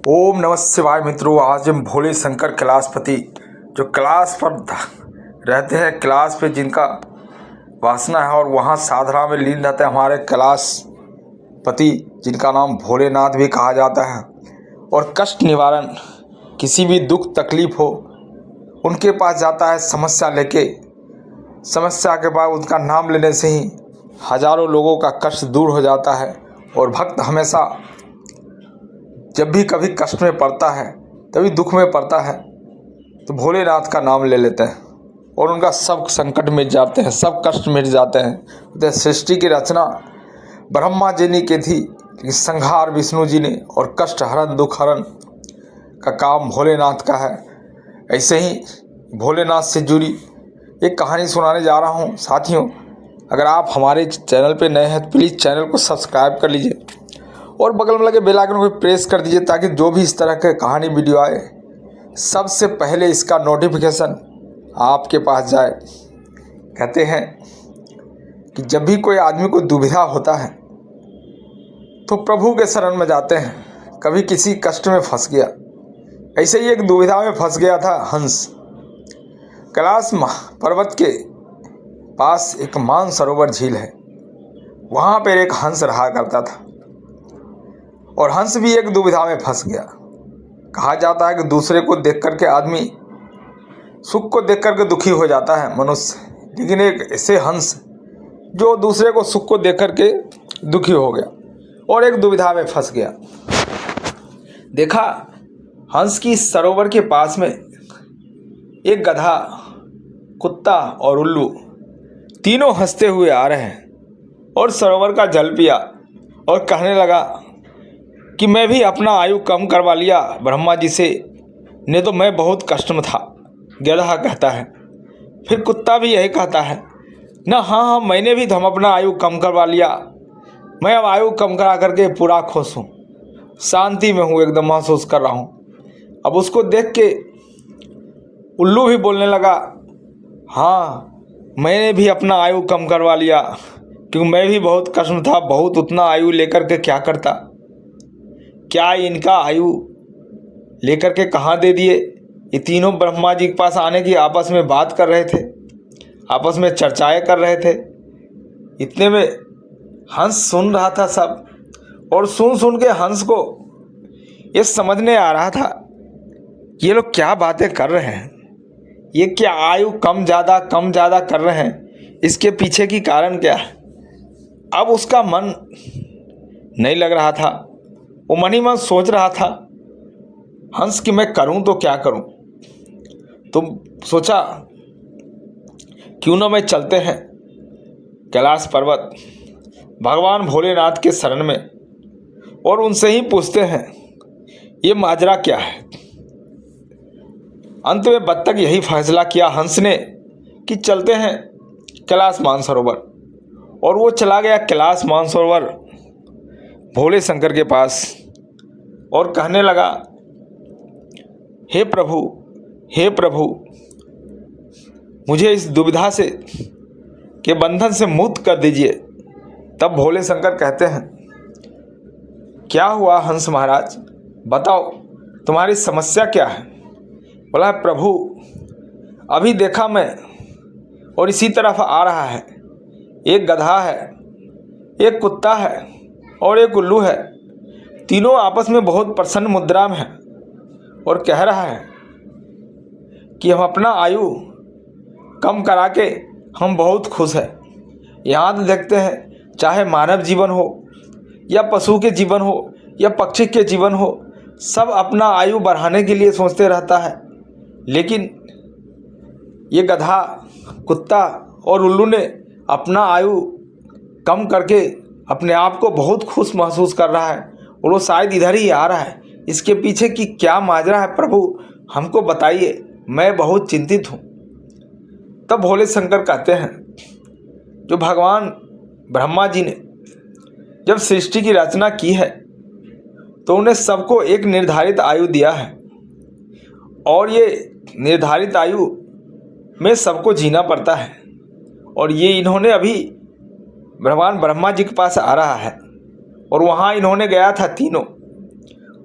ओम नमः शिवाय मित्रों। आज हम भोले शंकर कैलाशपति जो कैलाश पर रहते हैं, कैलाश पे जिनका वासना है और वहाँ साधना में लीन रहते हैं, हमारे कैलाशपति जिनका नाम भोलेनाथ भी कहा जाता है। और कष्ट निवारण, किसी भी दुख तकलीफ हो उनके पास जाता है समस्या लेके। समस्या के बाद उनका नाम लेने से ही हजारों लोगों का कष्ट दूर हो जाता है। और भक्त हमेशा जब भी कभी कष्ट में पड़ता है, तभी दुख में पड़ता है, तो भोलेनाथ का नाम ले लेते हैं और उनका सब संकट मिट जाते हैं, सब कष्ट मिट जाते हैं। तो सृष्टि की रचना ब्रह्मा जी ने की थी, लेकिन संहार विष्णु जी ने, और कष्ट हरण दुख हरण का काम भोलेनाथ का है। ऐसे ही भोलेनाथ से जुड़ी एक कहानी सुनाने जा रहा हूँ। साथियों, अगर आप हमारे चैनल पर नए हैं तो प्लीज़ चैनल को सब्सक्राइब कर लीजिए और बगल में लगे बेल आइकन को प्रेस कर दीजिए, ताकि जो भी इस तरह के कहानी वीडियो आए सबसे पहले इसका नोटिफिकेशन आपके पास जाए। कहते हैं कि जब भी कोई आदमी को दुविधा होता है तो प्रभु के शरण में जाते हैं। कभी किसी कष्ट में फंस गया, ऐसे ही एक दुविधा में फंस गया था हंस। कैलाश पर्वत के पास एक मानसरोवर झील है, वहाँ पर एक हंस रहा करता था और हंस भी एक दुविधा में फंस गया। कहा जाता है कि दूसरे को देख करके आदमी सुख को देख करके दुखी हो जाता है मनुष्य, लेकिन एक ऐसे हंस जो दूसरे को सुख को देख करके दुखी हो गया और एक दुविधा में फंस गया। देखा, हंस की सरोवर के पास में एक गधा, कुत्ता और उल्लू तीनों हंसते हुए आ रहे हैं और सरोवर का जल पिया और कहने लगा कि मैं भी अपना आयु कम करवा लिया ब्रह्मा जी से, नहीं तो मैं बहुत कष्ट में था। गधा कहता है। फिर कुत्ता भी यही कहता है ना, हाँ मैंने भी अपना आयु कम करवा लिया, मैं अब आयु कम करा करके पूरा खुश हूँ, शांति में हूँ, एकदम महसूस कर रहा हूँ। अब उसको देख के उल्लू भी बोलने लगा, हाँ मैंने भी अपना आयु कम करवा लिया, क्योंकि मैं भी बहुत कष्ट में था, बहुत उतना आयु लेकर के क्या करता, क्या इनका आयु लेकर के कहाँ दे दिए। ये तीनों ब्रह्मा जी के पास आने की आपस में बात कर रहे थे, आपस में चर्चाएं कर रहे थे। इतने में हंस सुन रहा था सब, और सुन के हंस को ये समझने आ रहा था कि ये लोग क्या बातें कर रहे हैं, ये क्या आयु कम ज़्यादा कर रहे हैं, इसके पीछे की कारण क्या है। अब उसका मन नहीं लग रहा था, वो मन ही मन सोच रहा था हंस कि मैं करूं तो क्या करूं। तो सोचा क्यों ना मैं चलते हैं कैलाश पर्वत भगवान भोलेनाथ के शरण में और उनसे ही पूछते हैं ये माजरा क्या है। अंत में बत्तख यही फैसला किया हंस ने कि चलते हैं कैलाश मानसरोवर। और वो चला गया कैलाश मानसरोवर भोले शंकर के पास और कहने लगा, हे प्रभु मुझे इस दुविधा से के बंधन से मुक्त कर दीजिए। तब भोले शंकर कहते हैं, क्या हुआ हंस महाराज, बताओ तुम्हारी समस्या क्या है। बोला, प्रभु अभी देखा मैं और इसी तरफ आ रहा है एक गधा है, एक कुत्ता है और एक उल्लू है, तीनों आपस में बहुत प्रसन्न मुद्रा में है और कह रहा है कि हम अपना आयु कम करा के हम बहुत खुश हैं। यहाँ तो देखते हैं चाहे मानव जीवन हो या पशु के जीवन हो या पक्षी के जीवन हो, सब अपना आयु बढ़ाने के लिए सोचते रहता है, लेकिन ये गधा, कुत्ता और उल्लू ने अपना आयु कम करके अपने आप को बहुत खुश महसूस कर रहा है और वो शायद इधर ही आ रहा है। इसके पीछे की क्या माजरा है प्रभु, हमको बताइए, मैं बहुत चिंतित हूँ। तब भोले शंकर कहते हैं, जो भगवान ब्रह्मा जी ने जब सृष्टि की रचना की है तो उन्हें सबको एक निर्धारित आयु दिया है और ये निर्धारित आयु में सबको जीना पड़ता है। और ये इन्होंने अभी भगवान ब्रह्मा जी के पास आ रहा है और वहाँ इन्होंने गया था तीनों,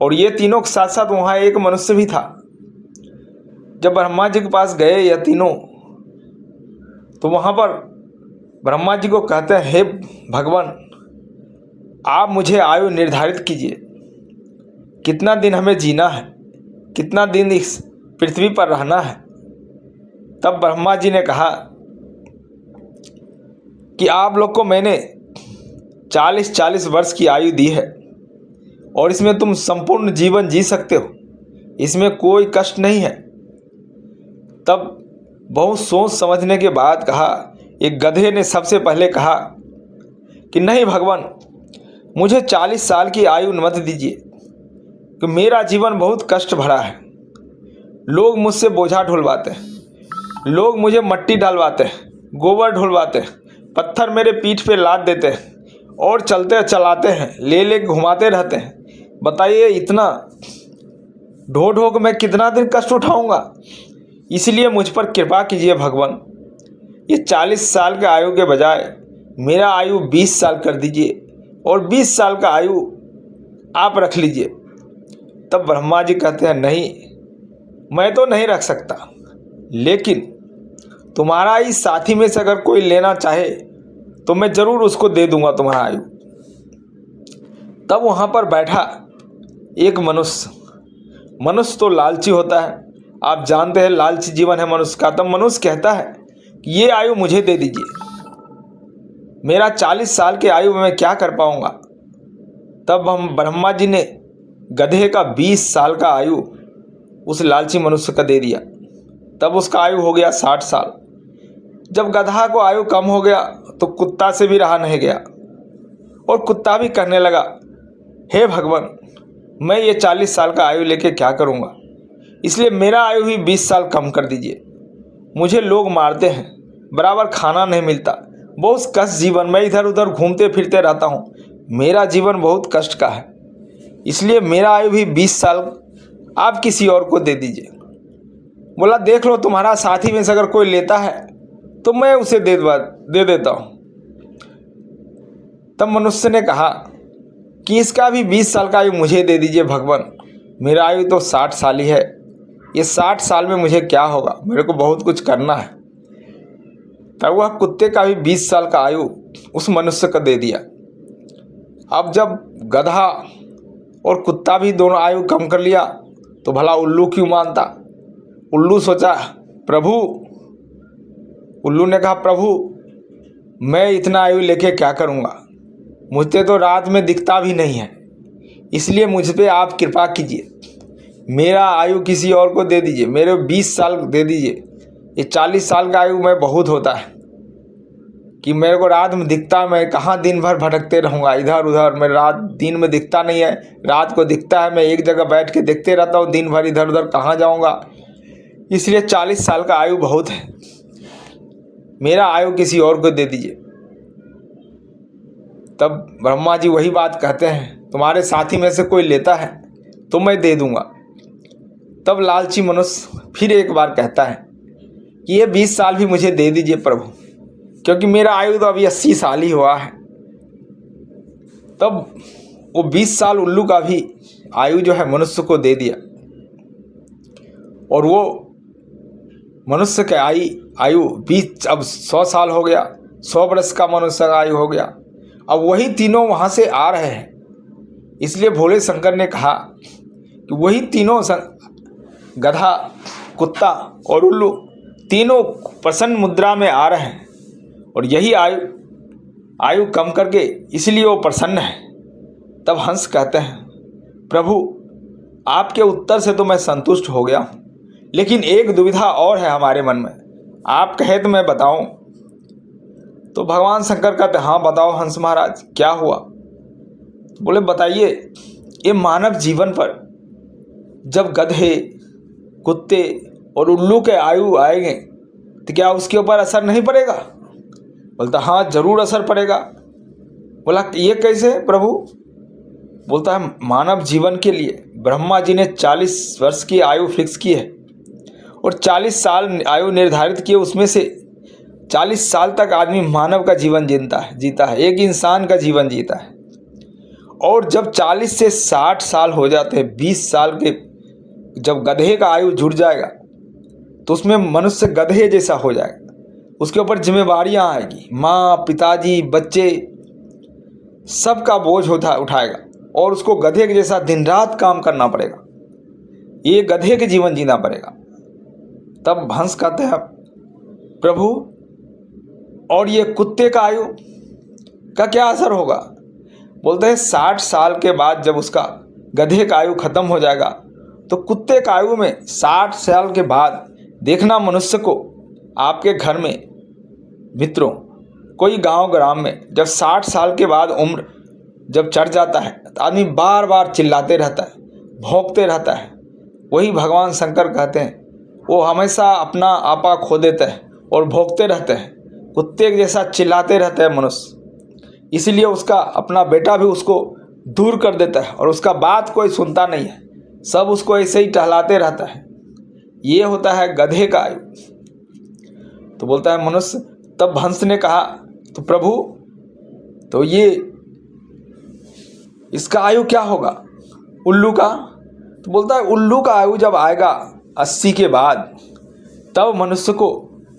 और ये तीनों के साथ साथ वहाँ एक मनुष्य भी था। जब ब्रह्मा जी के पास गए यह तीनों, तो वहाँ पर ब्रह्मा जी को कहते हैं, हे भगवान, आप मुझे आयु निर्धारित कीजिए, कितना दिन हमें जीना है, कितना दिन इस पृथ्वी पर रहना है। तब ब्रह्मा जी ने कहा कि आप लोग को मैंने 40-40 वर्ष की आयु दी है और इसमें तुम संपूर्ण जीवन जी सकते हो, इसमें कोई कष्ट नहीं है। तब बहुत सोच समझने के बाद कहा, एक गधे ने सबसे पहले कहा कि नहीं भगवान, मुझे 40 साल की आयु मत दीजिए, कि मेरा जीवन बहुत कष्ट भरा है। लोग मुझसे बोझा ढुलवाते हैं, लोग मुझे मट्टी डालवाते हैं, गोबर ढुलवाते हैं, पत्थर मेरे पीठ पे लाद देते हैं और चलते चलाते हैं, ले ले घुमाते रहते हैं। बताइए इतना ढो ढो के मैं कितना दिन कष्ट उठाऊंगा? इसलिए मुझ पर कृपा कीजिए भगवान, ये 40 साल के आयु के बजाय मेरा आयु 20 साल कर दीजिए और 20 साल का आयु आप रख लीजिए। तब ब्रह्मा जी कहते हैं, नहीं, मैं तो नहीं रख सकता, लेकिन तुम्हारा ही साथी में से अगर कोई लेना चाहे तो मैं ज़रूर उसको दे दूंगा तुम्हारा आयु। तब वहाँ पर बैठा एक मनुष्य तो लालची होता है, आप जानते हैं लालची जीवन है मनुष्य का। तब मनुष्य कहता है कि ये आयु मुझे दे दीजिए, मेरा 40 साल के आयु में मैं क्या कर पाऊंगा। तब हम ब्रह्मा जी ने गधे का 20 साल का आयु उस लालची मनुष्य का दे दिया। तब उसका आयु हो गया 60 साल। जब गधा को आयु कम हो गया तो कुत्ता से भी रहा नहीं गया और कुत्ता भी कहने लगा, हे भगवान, मैं ये 40 साल का आयु लेके क्या करूँगा, इसलिए मेरा आयु ही 20 साल कम कर दीजिए। मुझे लोग मारते हैं, बराबर खाना नहीं मिलता, बहुत कष्ट जीवन, मैं इधर उधर घूमते फिरते रहता हूँ, मेरा जीवन बहुत कष्ट का है, इसलिए मेरा आयु भी 20 साल आप किसी और को दे दीजिए। बोला, देख लो तुम्हारा साथी में से अगर कोई लेता है तो मैं उसे दे देता हूँ। तब मनुष्य ने कहा कि इसका भी 20 साल का आयु मुझे दे दीजिए भगवान, मेरा आयु तो 60 साल ही है, ये 60 साल में मुझे क्या होगा, मेरे को बहुत कुछ करना है। तब वह कुत्ते का भी 20 साल का आयु उस मनुष्य को दे दिया। अब जब गधा और कुत्ता भी दोनों आयु कम कर लिया तो भला उल्लू क्यों मानता। उल्लू सोचा, उल्लू ने कहा, प्रभु मैं इतना आयु लेके क्या करूँगा, मुझे तो रात में दिखता भी नहीं है, इसलिए मुझ पे आप कृपा कीजिए, मेरा आयु किसी और को दे दीजिए, मेरे 20 साल दे दीजिए। ये 40 साल का आयु में बहुत होता है कि मेरे को रात में दिखता, मैं कहाँ दिन भर भटकते रहूँगा इधर उधर, मैं रात दिन में दिखता नहीं है, रात को दिखता है, मैं एक जगह बैठ के देखते रहता हूँ, दिन भर इधर उधर कहाँ जाऊँगा, इसलिए 40 साल का आयु बहुत है, मेरा आयु किसी और को दे दीजिए। तब ब्रह्मा जी वही बात कहते हैं, तुम्हारे साथी में से कोई लेता है तो मैं दे दूंगा। तब लालची मनुष्य फिर एक बार कहता है कि ये 20 साल भी मुझे दे दीजिए प्रभु, क्योंकि मेरा आयु तो अभी 80 साल ही हुआ है। तब वो 20 साल उल्लू का भी आयु जो है मनुष्य को दे दिया और वो मनुष्य के आयु 20 अब 100 साल हो गया, 100 वर्ष का मनुष्य का आयु हो गया। अब वही तीनों वहाँ से आ रहे हैं, इसलिए भोले शंकर ने कहा कि वही तीनों गधा, कुत्ता और उल्लू तीनों प्रसन्न मुद्रा में आ रहे हैं और यही आयु कम करके इसलिए वो प्रसन्न है। तब हंस कहते हैं, प्रभु आपके उत्तर से तो मैं संतुष्ट हो गया हूँ, लेकिन एक दुविधा और है हमारे मन में, आप कहे तो मैं बताऊं। तो भगवान शंकर कहते, हाँ बताओ हंस महाराज, क्या हुआ। तो बोले, बताइए, ये मानव जीवन पर जब गधे, कुत्ते और उल्लू के आयु आएंगे तो क्या उसके ऊपर असर नहीं पड़ेगा। बोलता, हाँ जरूर असर पड़ेगा। बोला, ये कैसे प्रभु। बोलता है, मानव जीवन के लिए ब्रह्मा जी ने 40 वर्ष की आयु फिक्स की है और 40 साल आयु निर्धारित किए, उसमें से 40 साल तक आदमी मानव का जीवन जीता है, एक इंसान का जीवन जीता है। और जब 40 से 60 साल हो जाते हैं, 20 साल के जब गधे का आयु जुड़ जाएगा तो उसमें मनुष्य गधे जैसा हो जाएगा। उसके ऊपर जिम्मेवारियां आएगी, माँ, पिताजी, बच्चे, सबका बोझ उठाएगा और उसको गधे के जैसा दिन रात काम करना पड़ेगा। ये गधे के जीवन जीना पड़ेगा। तब हंस कहते हैं, प्रभु और ये कुत्ते का आयु का क्या असर होगा? बोलते हैं 60 साल के बाद जब उसका गधे का आयु खत्म हो जाएगा तो कुत्ते का आयु में 60 साल के बाद देखना मनुष्य को आपके घर में, मित्रों, कोई गांव ग्राम में जब 60 साल के बाद उम्र जब चढ़ जाता है तो आदमी बार बार चिल्लाते रहता है, भौंकते रहता है। वही भगवान शंकर कहते हैं वो हमेशा अपना आपा खो देता है और भौंकते रहते हैं, कुत्ते के जैसा चिल्लाते रहते हैं मनुष्य। इसीलिए उसका अपना बेटा भी उसको दूर कर देता है और उसका बात कोई सुनता नहीं है, सब उसको ऐसे ही टहलाते रहता है। ये होता है गधे का आयु। तो बोलता है मनुष्य, तब हंस ने कहा, तो प्रभु तो ये इसका आयु क्या होगा, उल्लू का? तो बोलता है उल्लू का आयु जब आएगा 80 के बाद तब मनुष्य को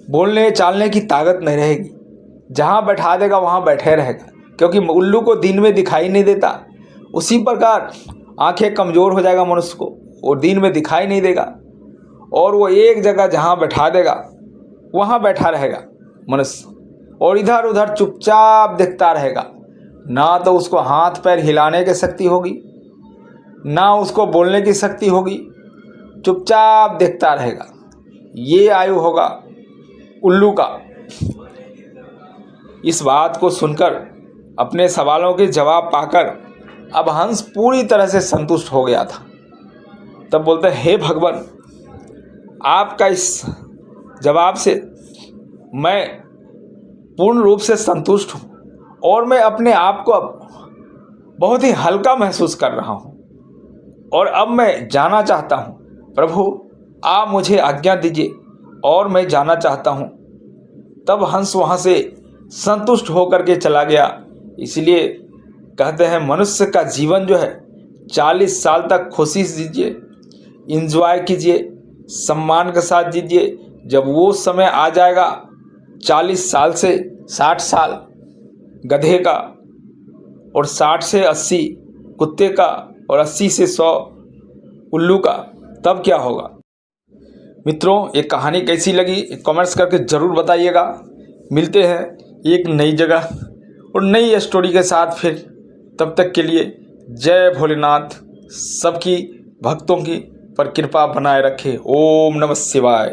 बोलने चालने की ताकत नहीं रहेगी। जहाँ बैठा देगा वहाँ बैठे रहेगा, क्योंकि उल्लू को दिन में दिखाई नहीं देता। उसी प्रकार आंखें कमज़ोर हो जाएगा मनुष्य को, वो दिन में दिखाई नहीं देगा और वो एक जगह जहाँ बैठा देगा वहाँ बैठा रहेगा मनुष्य, और इधर उधर चुपचाप देखता रहेगा। ना तो उसको हाथ पैर हिलाने की शक्ति होगी, ना उसको बोलने की शक्ति होगी, चुपचाप देखता रहेगा। ये आयु होगा उल्लू का। इस बात को सुनकर, अपने सवालों के जवाब पाकर अब हंस पूरी तरह से संतुष्ट हो गया था। तब बोलते, हे भगवान, आपका इस जवाब से मैं पूर्ण रूप से संतुष्ट हूँ और मैं अपने आप को अब बहुत ही हल्का महसूस कर रहा हूँ और अब मैं जाना चाहता हूँ। प्रभु आप मुझे आज्ञा दीजिए और मैं जाना चाहता हूँ। तब हंस वहाँ से संतुष्ट होकर के चला गया। इसलिए कहते हैं मनुष्य का जीवन जो है 40 साल तक खुशी से जीजिए, इंजॉय कीजिए, सम्मान के साथ जीजिए। जब वो समय आ जाएगा 40 साल से 60 साल गधे का और 60 से 80 कुत्ते का और 80 से 100 उल्लू का, तब क्या होगा? मित्रों, ये कहानी कैसी लगी कमेंट्स करके ज़रूर बताइएगा। मिलते हैं एक नई जगह और नई स्टोरी के साथ फिर। तब तक के लिए जय भोलेनाथ, सबकी भक्तों की पर कृपा बनाए रखे। ओम नमः शिवाय।